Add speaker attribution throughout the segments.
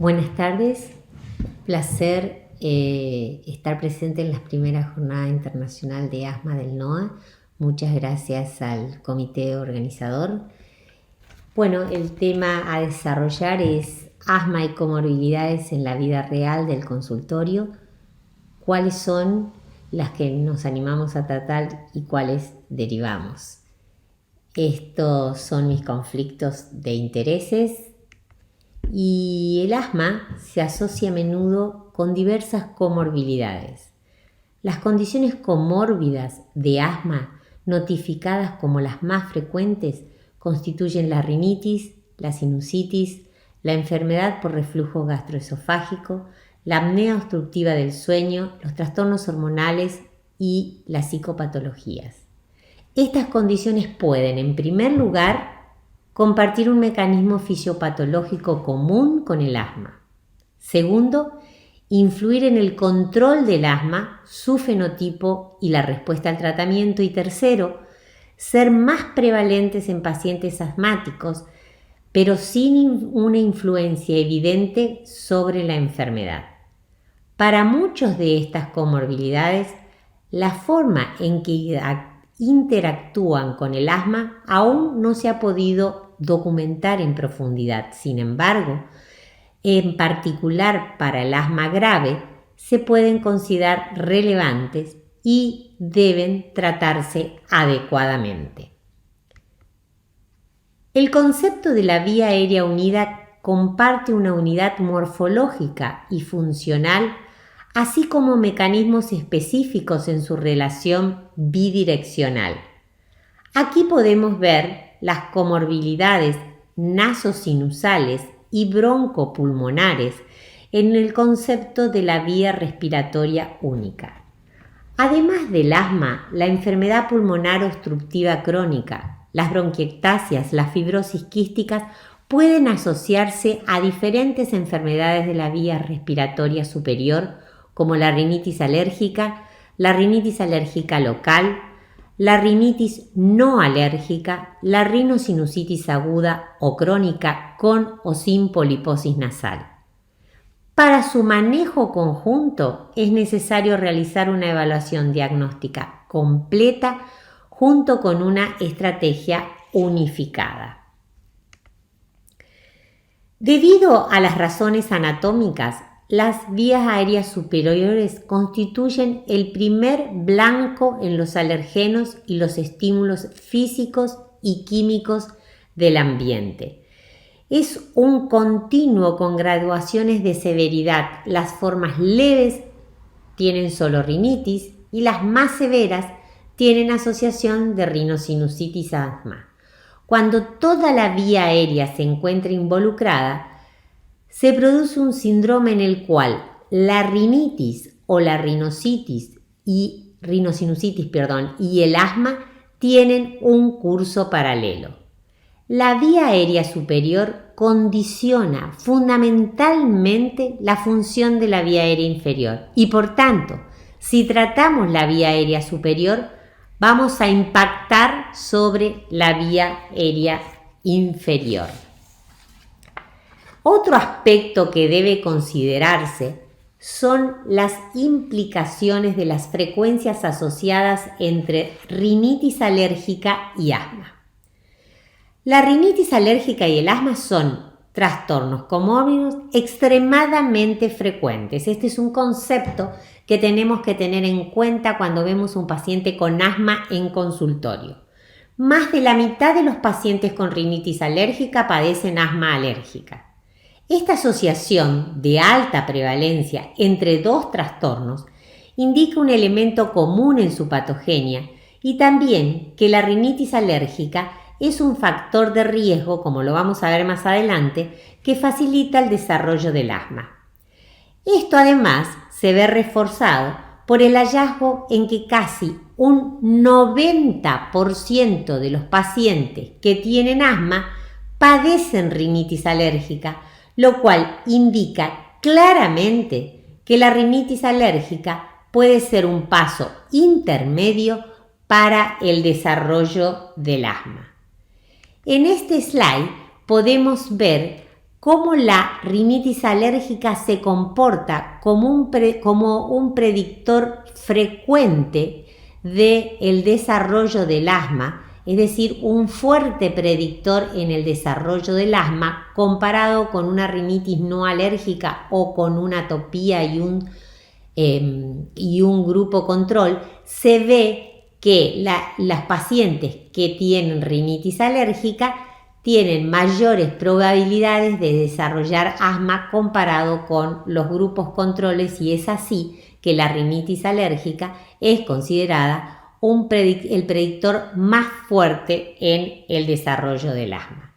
Speaker 1: Buenas tardes, placer estar presente en las primeras jornadas internacional de asma del NOA. Muchas gracias al comité organizador. Bueno, el tema a desarrollar es asma y comorbilidades en la vida real del consultorio. ¿Cuáles son las que nos animamos a tratar y cuáles derivamos? Estos son mis conflictos de intereses. Y el asma se asocia a menudo con diversas comorbilidades. Las condiciones comórbidas de asma, notificadas como las más frecuentes, constituyen la rinitis, la sinusitis, la enfermedad por reflujo gastroesofágico, la apnea obstructiva del sueño, los trastornos hormonales y las psicopatologías. Estas condiciones pueden, en primer lugar, compartir un mecanismo fisiopatológico común con el asma. Segundo, influir en el control del asma, su fenotipo y la respuesta al tratamiento. Y tercero, ser más prevalentes en pacientes asmáticos, pero sin una influencia evidente sobre la enfermedad. Para muchos de estas comorbilidades, la forma en que interactúan con el asma aún no se ha podido documentar en profundidad. Sin embargo, en particular para el asma grave, se pueden considerar relevantes y deben tratarse adecuadamente. El concepto de la vía aérea unida comparte una unidad morfológica y funcional, así como mecanismos específicos en su relación bidireccional. Aquí podemos ver las comorbilidades nasosinusales y broncopulmonares en el concepto de la vía respiratoria única. Además del asma, la enfermedad pulmonar obstructiva crónica, las bronquiectasias, las fibrosis quísticas pueden asociarse a diferentes enfermedades de la vía respiratoria superior, como la rinitis alérgica local, la rinitis no alérgica, la rinosinusitis aguda o crónica con o sin poliposis nasal. Para su manejo conjunto es necesario realizar una evaluación diagnóstica completa junto con una estrategia unificada. Debido a las razones anatómicas, las vías aéreas superiores constituyen el primer blanco en los alergenos y los estímulos físicos y químicos del ambiente. Es un continuo con graduaciones de severidad. Las formas leves tienen solo rinitis y las más severas tienen asociación de rinosinusitis a asma. Cuando toda la vía aérea se encuentra involucrada, se produce un síndrome en el cual la rinitis o la rinosinusitis y el asma tienen un curso paralelo. La vía aérea superior condiciona fundamentalmente la función de la vía aérea inferior y por tanto, si tratamos la vía aérea superior, vamos a impactar sobre la vía aérea inferior. Otro aspecto que debe considerarse son las implicaciones de las frecuencias asociadas entre rinitis alérgica y asma. La rinitis alérgica y el asma son trastornos comórbidos extremadamente frecuentes. Este es un concepto que tenemos que tener en cuenta cuando vemos un paciente con asma en consultorio. Más de la mitad de los pacientes con rinitis alérgica padecen asma alérgica. Esta asociación de alta prevalencia entre dos trastornos indica un elemento común en su patogenia y también que la rinitis alérgica es un factor de riesgo, como lo vamos a ver más adelante, que facilita el desarrollo del asma. Esto además se ve reforzado por el hallazgo en que casi un 90% de los pacientes que tienen asma padecen rinitis alérgica, lo cual indica claramente que la rinitis alérgica puede ser un paso intermedio para el desarrollo del asma. En este slide podemos ver cómo la rinitis alérgica se comporta como un predictor frecuente del desarrollo del asma, es decir, un fuerte predictor en el desarrollo del asma comparado con una rinitis no alérgica o con una atopía y un grupo control. Se ve que las pacientes que tienen rinitis alérgica tienen mayores probabilidades de desarrollar asma comparado con los grupos controles, y es así que la rinitis alérgica es considerada el predictor más fuerte en el desarrollo del asma.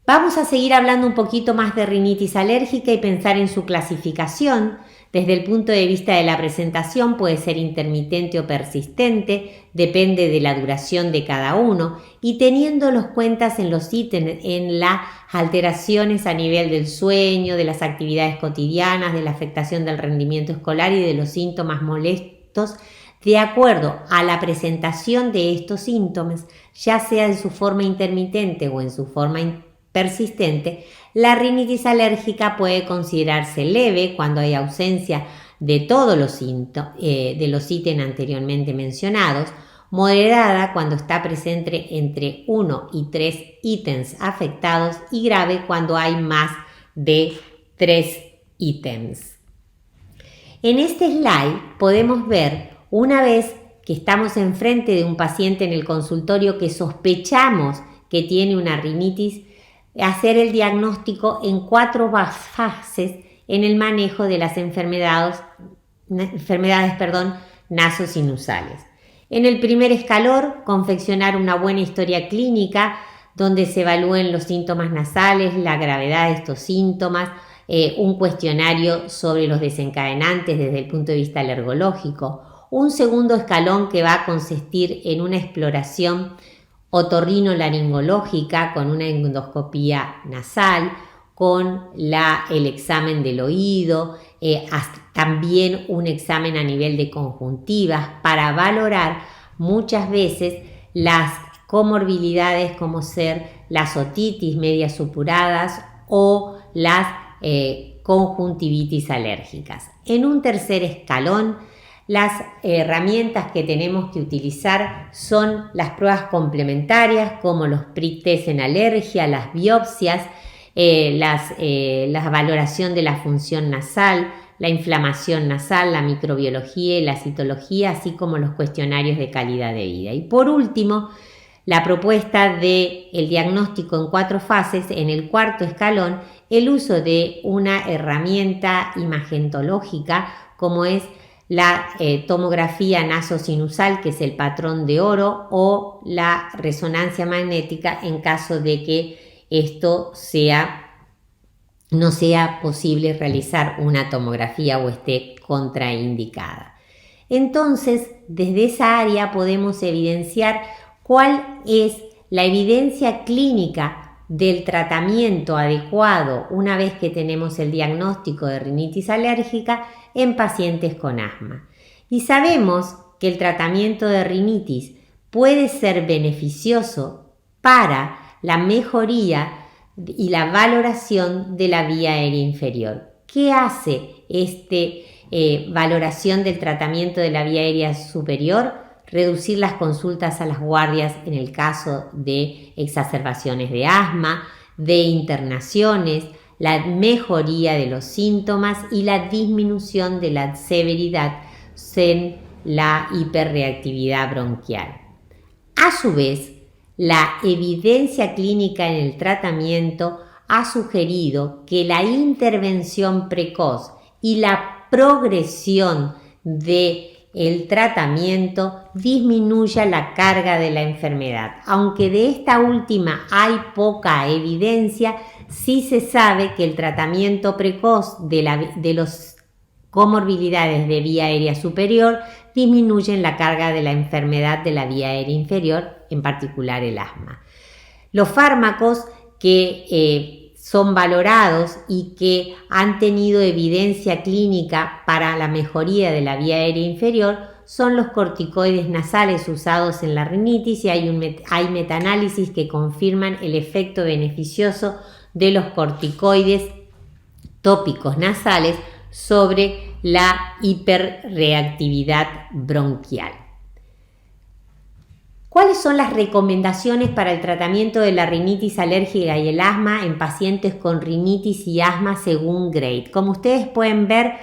Speaker 1: Vamos a seguir hablando un poquito más de rinitis alérgica y pensar en su clasificación. Desde el punto de vista de la presentación puede ser intermitente o persistente, depende de la duración de cada uno, y teniéndolos cuentas en los ítems, en las alteraciones a nivel del sueño, de las actividades cotidianas, de la afectación del rendimiento escolar y de los síntomas molestos, de acuerdo a la presentación de estos síntomas, ya sea en su forma intermitente o en su forma persistente, la rinitis alérgica puede considerarse leve cuando hay ausencia de todos los ítems anteriormente mencionados, moderada cuando está presente entre 1 y 3 ítems afectados y grave cuando hay más de 3 ítems. En este slide podemos ver, una vez que estamos enfrente de un paciente en el consultorio que sospechamos que tiene una rinitis, hacer el diagnóstico en 4 fases en el manejo de las enfermedades nasosinusales. En el primer escalón, confeccionar una buena historia clínica donde se evalúen los síntomas nasales, la gravedad de estos síntomas, un cuestionario sobre los desencadenantes desde el punto de vista alergológico. Un segundo escalón que va a consistir en una exploración otorrinolaringológica con una endoscopía nasal, con el examen del oído, también un examen a nivel de conjuntivas para valorar muchas veces las comorbilidades como ser las otitis medias supuradas o las conjuntivitis alérgicas. En un tercer escalón, las herramientas que tenemos que utilizar son las pruebas complementarias como los prick test en alergia, las biopsias, la valoración de la función nasal, la inflamación nasal, la microbiología y la citología, así como los cuestionarios de calidad de vida. Y por último, la propuesta del diagnóstico en 4 fases. En el cuarto escalón, el uso de una herramienta imagenología como es la tomografía nasosinusal, que es el patrón de oro, o la resonancia magnética en caso de que esto no sea posible realizar una tomografía o esté contraindicada. Entonces, desde esa área podemos evidenciar cuál es la evidencia clínica del tratamiento adecuado una vez que tenemos el diagnóstico de rinitis alérgica en pacientes con asma. Y sabemos que el tratamiento de rinitis puede ser beneficioso para la mejoría y la valoración de la vía aérea inferior. ¿Qué hace esta valoración del tratamiento de la vía aérea superior? Reducir las consultas a las guardias en el caso de exacerbaciones de asma, de internaciones, la mejoría de los síntomas y la disminución de la severidad en la hiperreactividad bronquial. A su vez, la evidencia clínica en el tratamiento ha sugerido que la intervención precoz y la progresión del tratamiento disminuya la carga de la enfermedad. Aunque de esta última hay poca evidencia, sí se sabe que el tratamiento precoz de las comorbilidades de vía aérea superior disminuyen la carga de la enfermedad de la vía aérea inferior, en particular el asma. Los fármacos que son valorados y que han tenido evidencia clínica para la mejoría de la vía aérea inferior son los corticoides nasales usados en la rinitis, y hay metaanálisis que confirman el efecto beneficioso de los corticoides tópicos nasales sobre la hiperreactividad bronquial. ¿Cuáles son las recomendaciones para el tratamiento de la rinitis alérgica y el asma en pacientes con rinitis y asma según Grade? Como ustedes pueden ver,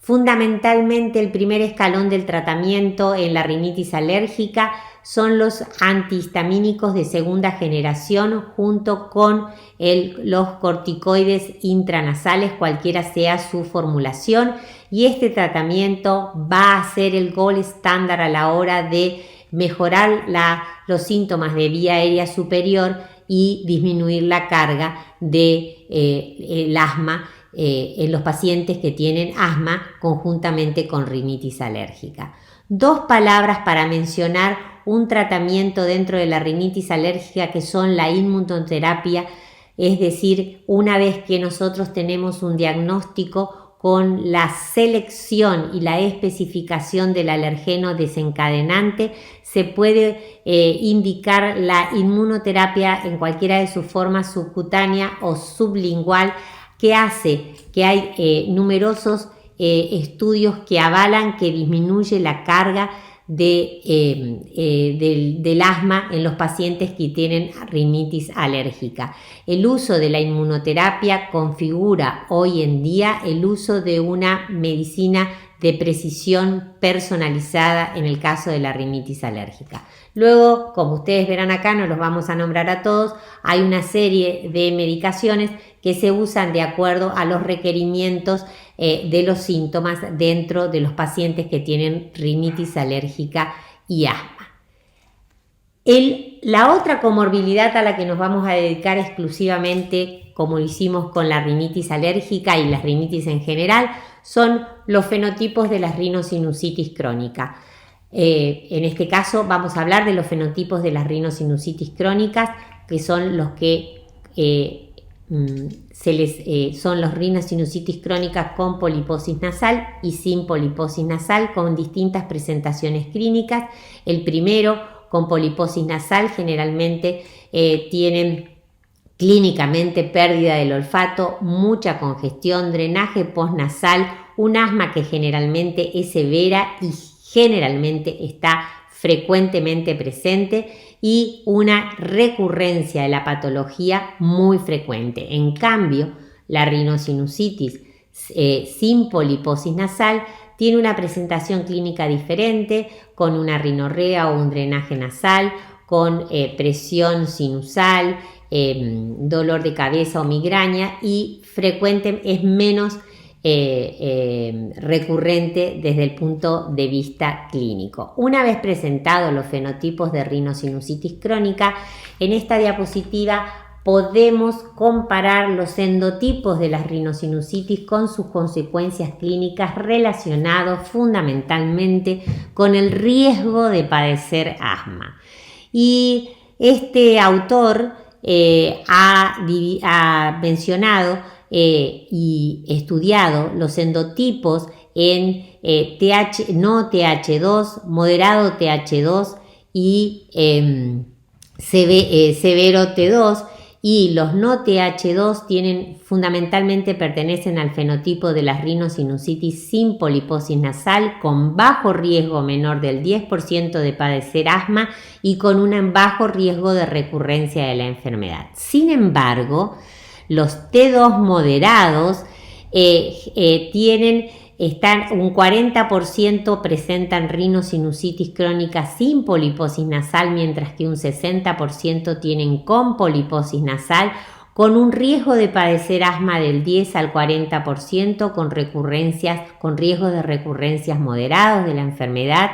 Speaker 1: fundamentalmente el primer escalón del tratamiento en la rinitis alérgica son los antihistamínicos de segunda generación junto con los corticoides intranasales, cualquiera sea su formulación, y este tratamiento va a ser el gold estándar a la hora de mejorar los síntomas de vía aérea superior y disminuir la carga del asma en los pacientes que tienen asma conjuntamente con rinitis alérgica. Dos palabras para mencionar un tratamiento dentro de la rinitis alérgica que son la inmunoterapia, es decir, una vez que nosotros tenemos un diagnóstico con la selección y la especificación del alergeno desencadenante, se puede indicar la inmunoterapia en cualquiera de sus formas subcutánea o sublingual, que hace que hay numerosos estudios que avalan que disminuye la carga del asma en los pacientes que tienen rinitis alérgica. El uso de la inmunoterapia configura hoy en día el uso de una medicina de precisión personalizada en el caso de la rinitis alérgica. Luego, como ustedes verán acá, no los vamos a nombrar a todos, hay una serie de medicaciones que se usan de acuerdo a los requerimientos de los síntomas dentro de los pacientes que tienen rinitis alérgica y asma. La otra comorbilidad a la que nos vamos a dedicar exclusivamente, como lo hicimos con la rinitis alérgica y la rinitis en general, son los fenotipos de la rinosinusitis crónica. En este caso vamos a hablar de los fenotipos de las rinosinusitis crónicas, que son los que son los rinosinusitis crónicas con poliposis nasal y sin poliposis nasal, con distintas presentaciones clínicas. El primero, con poliposis nasal, generalmente tienen clínicamente pérdida del olfato, mucha congestión, drenaje postnasal, un asma que generalmente es severa y generalmente está frecuentemente presente, y una recurrencia de la patología muy frecuente. En cambio, la rinosinusitis sin poliposis nasal tiene una presentación clínica diferente, con una rinorrea o un drenaje nasal, con presión sinusal, dolor de cabeza o migraña, y es menos recurrente desde el punto de vista clínico. Una vez presentados los fenotipos de rinosinusitis crónica, en esta diapositiva podemos comparar los endotipos de las rinosinusitis con sus consecuencias clínicas relacionados fundamentalmente con el riesgo de padecer asma. Y este autor ha mencionado y estudiado los endotipos en no TH2, moderado TH2 y severo T2, y los no TH2 fundamentalmente pertenecen al fenotipo de la rinosinusitis sin poliposis nasal, con bajo riesgo menor del 10% de padecer asma y con un bajo riesgo de recurrencia de la enfermedad. Sin embargo, los T2 moderados un 40% presentan rinosinusitis crónica sin poliposis nasal, mientras que un 60% tienen con poliposis nasal, con un riesgo de padecer asma del 10 al 40%, con riesgos de recurrencias moderados de la enfermedad.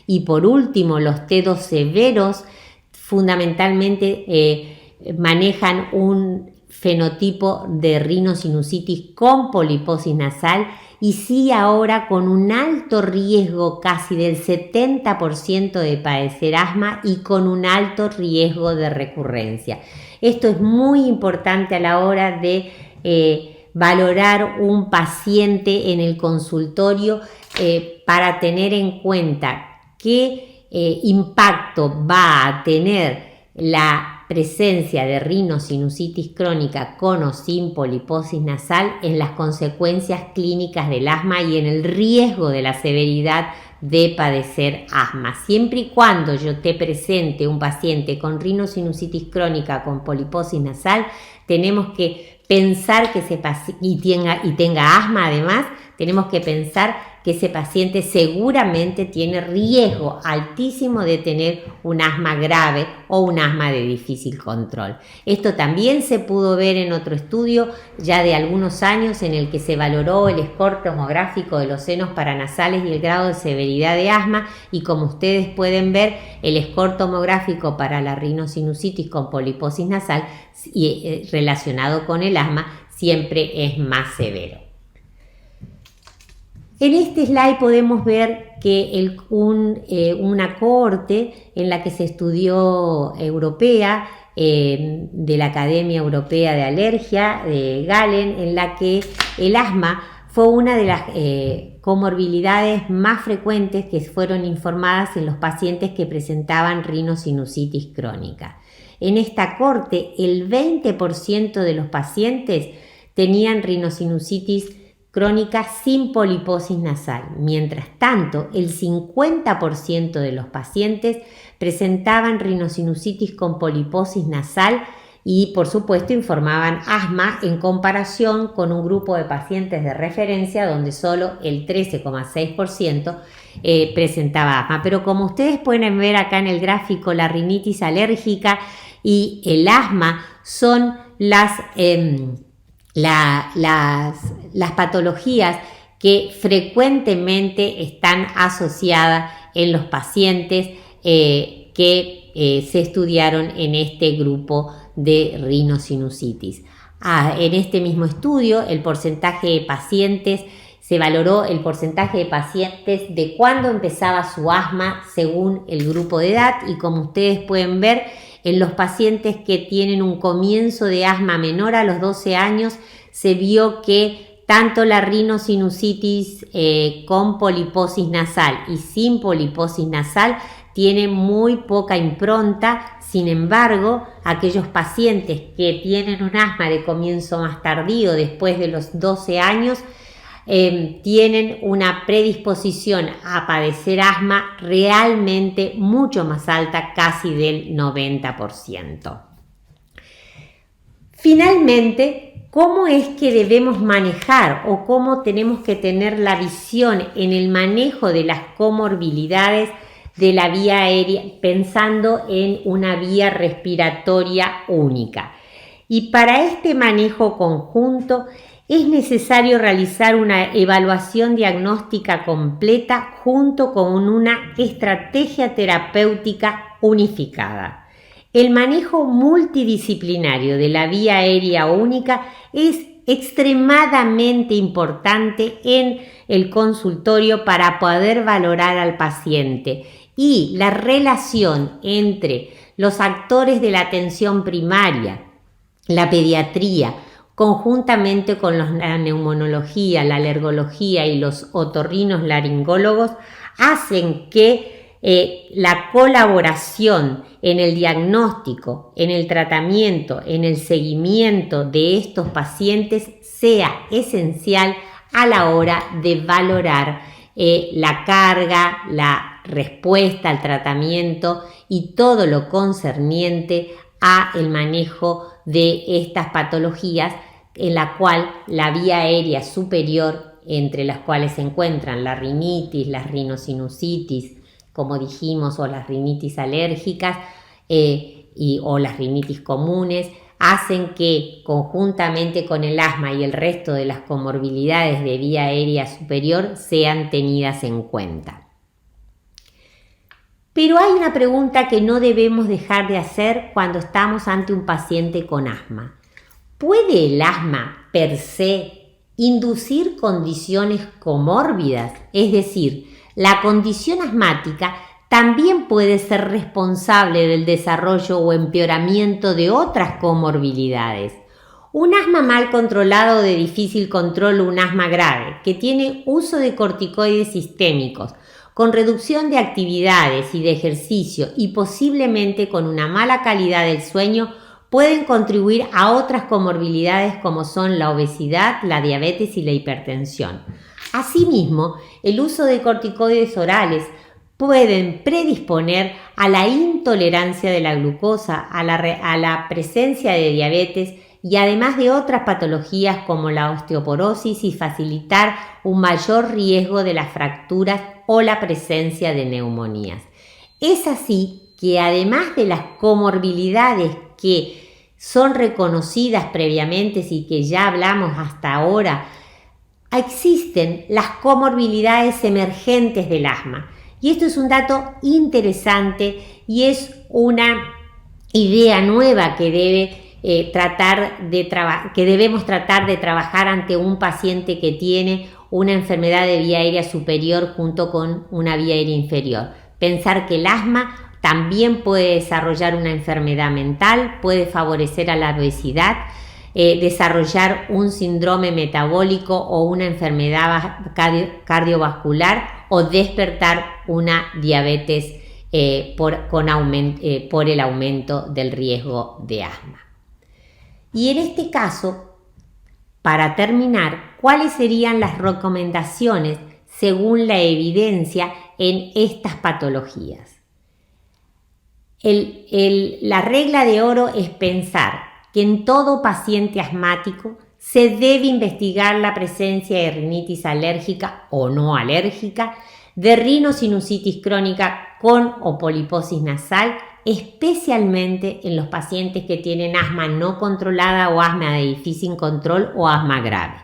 Speaker 1: Y por último, los T2 severos fundamentalmente manejan un fenotipo de rinosinusitis con poliposis nasal, y sí ahora con un alto riesgo casi del 70% de padecer asma y con un alto riesgo de recurrencia. Esto es muy importante a la hora de valorar un paciente en el consultorio para tener en cuenta qué impacto va a tener la presencia de rinosinusitis crónica con o sin poliposis nasal en las consecuencias clínicas del asma y en el riesgo de la severidad de padecer asma. Siempre y cuando yo te presente un paciente con rinosinusitis crónica con poliposis nasal, tenemos que pensar que tenga asma además, tenemos que pensar que ese paciente seguramente tiene riesgo altísimo de tener un asma grave o un asma de difícil control. Esto también se pudo ver en otro estudio ya de algunos años en el que se valoró el score tomográfico de los senos paranasales y el grado de severidad de asma, y como ustedes pueden ver, el score tomográfico para la rinosinusitis con poliposis nasal relacionado con el asma siempre es más severo. En este slide podemos ver que una cohorte en la que se estudió europea, de la Academia Europea de Alergia, de Galen, en la que el asma fue una de las comorbilidades más frecuentes que fueron informadas en los pacientes que presentaban rinosinusitis crónica. En esta cohorte, el 20% de los pacientes tenían rinosinusitis crónica sin poliposis nasal. Mientras tanto, el 50% de los pacientes presentaban rinosinusitis con poliposis nasal y, por supuesto, informaban asma en comparación con un grupo de pacientes de referencia donde solo el 13,6% presentaba asma. Pero como ustedes pueden ver acá en el gráfico, la rinitis alérgica y el asma son las patologías que frecuentemente están asociadas en los pacientes que se estudiaron en este grupo de rinosinusitis. En este mismo estudio, se valoró el porcentaje de pacientes de cuándo empezaba su asma según el grupo de edad, y como ustedes pueden ver, en los pacientes que tienen un comienzo de asma menor a los 12 años, se vio que tanto la rinosinusitis con poliposis nasal y sin poliposis nasal tiene muy poca impronta. Sin embargo, aquellos pacientes que tienen un asma de comienzo más tardío, después de los 12 años, tienen una predisposición a padecer asma realmente mucho más alta, casi del 90%. Finalmente, ¿cómo es que debemos manejar o cómo tenemos que tener la visión en el manejo de las comorbilidades de la vía aérea, pensando en una vía respiratoria única? Y para este manejo conjunto es necesario realizar una evaluación diagnóstica completa junto con una estrategia terapéutica unificada. El manejo multidisciplinario de la vía aérea única es extremadamente importante en el consultorio para poder valorar al paciente, y la relación entre los actores de la atención primaria, la pediatría, conjuntamente con la neumonología, la alergología y los otorrinos laringólogos, hacen que la colaboración en el diagnóstico, en el tratamiento, en el seguimiento de estos pacientes sea esencial a la hora de valorar la carga, la respuesta al tratamiento y todo lo concerniente a el manejo de estas patologías, en la cual la vía aérea superior, entre las cuales se encuentran la rinitis, las rinosinusitis, como dijimos, o las rinitis alérgicas o las rinitis comunes, hacen que conjuntamente con el asma y el resto de las comorbilidades de vía aérea superior sean tenidas en cuenta. Pero hay una pregunta que no debemos dejar de hacer cuando estamos ante un paciente con asma. ¿Puede el asma per se inducir condiciones comórbidas? Es decir, la condición asmática también puede ser responsable del desarrollo o empeoramiento de otras comorbilidades. Un asma mal controlado de difícil control o un asma grave que tiene uso de corticoides sistémicos con reducción de actividades y de ejercicio y posiblemente con una mala calidad del sueño, pueden contribuir a otras comorbilidades como son la obesidad, la diabetes y la hipertensión. Asimismo, el uso de corticoides orales pueden predisponer a la intolerancia de la glucosa, a la presencia de diabetes y además de otras patologías como la osteoporosis y facilitar un mayor riesgo de las fracturas o la presencia de neumonías. Es así que además de las comorbilidades que son reconocidas previamente y que ya hablamos hasta ahora, existen las comorbilidades emergentes del asma. Y esto es un dato interesante y es una idea nueva que debemos tratar de trabajar ante un paciente que tiene una enfermedad de vía aérea superior junto con una vía aérea inferior. Pensar que el asma también puede desarrollar una enfermedad mental, puede favorecer a la obesidad, desarrollar un síndrome metabólico o una enfermedad cardiovascular o despertar una diabetes por el aumento del riesgo de asma. Y en este caso, para terminar, ¿cuáles serían las recomendaciones según la evidencia en estas patologías? La regla de oro es pensar que en todo paciente asmático se debe investigar la presencia de rinitis alérgica o no alérgica, de rinosinusitis crónica con o poliposis nasal, especialmente en los pacientes que tienen asma no controlada o asma de difícil control o asma grave.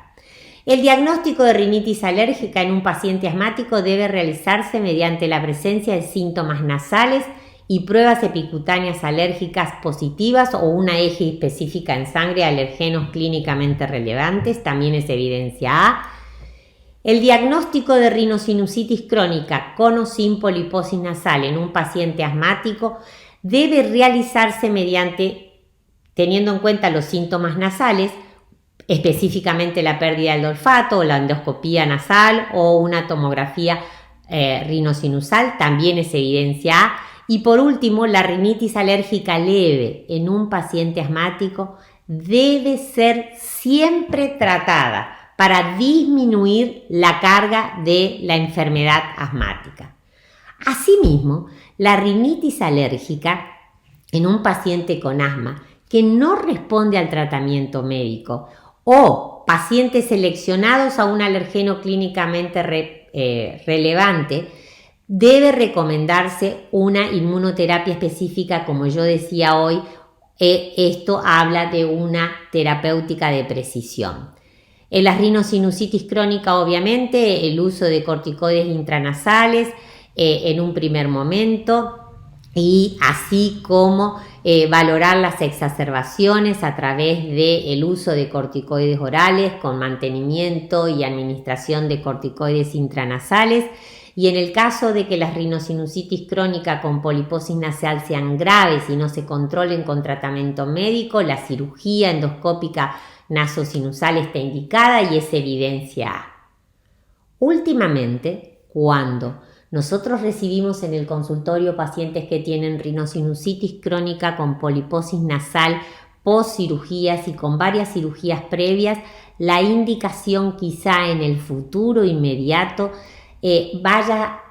Speaker 1: El diagnóstico de rinitis alérgica en un paciente asmático debe realizarse mediante la presencia de síntomas nasales y pruebas epicutáneas alérgicas positivas o una eje específica en sangre de alergenos clínicamente relevantes, también es evidencia A. El diagnóstico de rinosinusitis crónica con o sin poliposis nasal en un paciente asmático debe realizarse teniendo en cuenta los síntomas nasales, específicamente la pérdida del olfato o la endoscopía nasal o una tomografía rinosinusal, también es evidencia A. Y por último, la rinitis alérgica leve en un paciente asmático debe ser siempre tratada para disminuir la carga de la enfermedad asmática. Asimismo, la rinitis alérgica en un paciente con asma que no responde al tratamiento médico o pacientes seleccionados a un alergeno clínicamente relevante, debe recomendarse una inmunoterapia específica, como yo decía hoy. Esto habla de una terapéutica de precisión. En la rinosinusitis crónica, obviamente, el uso de corticoides intranasales en un primer momento, y así como valorar las exacerbaciones a través del uso de corticoides orales con mantenimiento y administración de corticoides intranasales. Y en el caso de que la rinosinusitis crónica con poliposis nasal sean graves y no se controlen con tratamiento médico, la cirugía endoscópica nasosinusal está indicada y es evidencia A. Últimamente, cuando nosotros recibimos en el consultorio pacientes que tienen rinosinusitis crónica con poliposis nasal post cirugías y con varias cirugías previas, la indicación quizá en el futuro inmediato vaya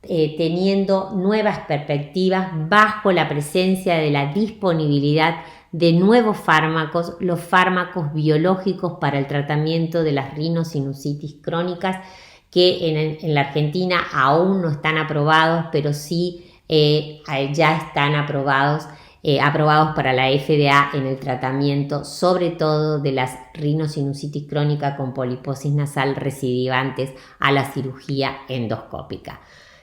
Speaker 1: teniendo nuevas perspectivas bajo la presencia de la disponibilidad de nuevos fármacos, los fármacos biológicos para el tratamiento de las rinosinusitis crónicas, que en la Argentina aún no están aprobados, pero sí ya están aprobados para la FDA en el tratamiento, sobre todo de las rinosinusitis crónica con poliposis nasal recidivantes a la cirugía endoscópica.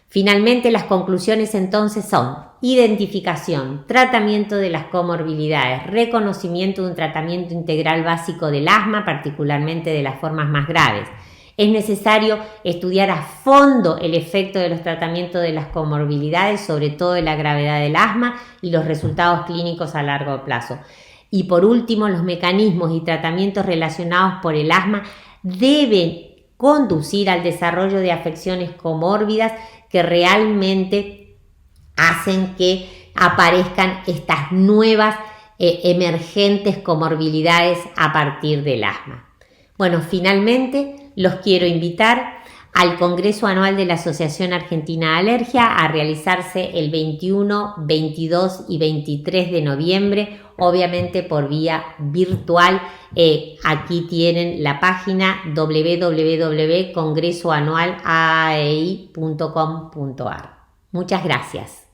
Speaker 1: Finalmente, las conclusiones entonces son: identificación, tratamiento de las comorbilidades, reconocimiento de un tratamiento integral básico del asma, particularmente de las formas más graves. Es necesario estudiar a fondo el efecto de los tratamientos de las comorbilidades, sobre todo de la gravedad del asma y los resultados clínicos a largo plazo. Y por último, los mecanismos y tratamientos relacionados por el asma deben conducir al desarrollo de afecciones comórbidas que realmente hacen que aparezcan estas nuevas emergentes comorbilidades a partir del asma. Bueno, finalmente los quiero invitar al Congreso Anual de la Asociación Argentina de Alergia a realizarse el 21, 22 y 23 de noviembre, obviamente por vía virtual. Aquí tienen la página www.congresoanualaai.com.ar. Muchas gracias.